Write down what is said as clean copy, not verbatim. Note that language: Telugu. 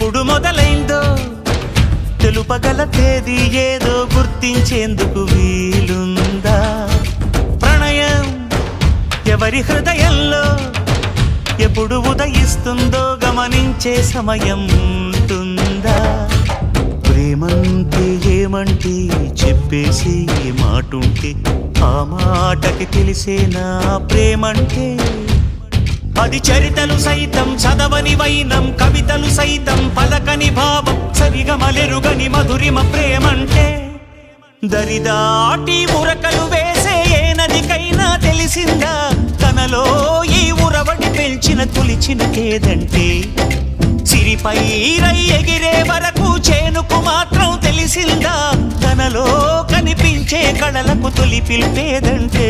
ఎప్పుడు మొదలైందో తెలుపగల తేదీ ఏదో గుర్తించేందుకు వీలుందా? ప్రణయం ఎవరి హృదయంలో ఎప్పుడు ఉదయిస్తుందో గమనించే సమయం ఉంటుందా? ప్రేమంటే ఏమంటే చెప్పేసి మాటుంటే ఆ మాటకి తెలిసేనా ప్రేమంటే? అది చరితలు సైతం చదవని వైనం, కవితలు సైతం పలకని భావం, సరిగమలెరుగని మధురిమ ప్రేమంటే. దరిదాటి ఉరకలు వేసే ఏ నదికైనా తెలిసిందా తనలో ఈ ఉరవడి పెంచిన తొలిచిన కేదంటే? సిరిపై రై ఎగిరే వరకు చేనుకు మాత్రం తెలిసిందా తనలో కనిపించే కళలకు తొలి పిలిపేదంటే?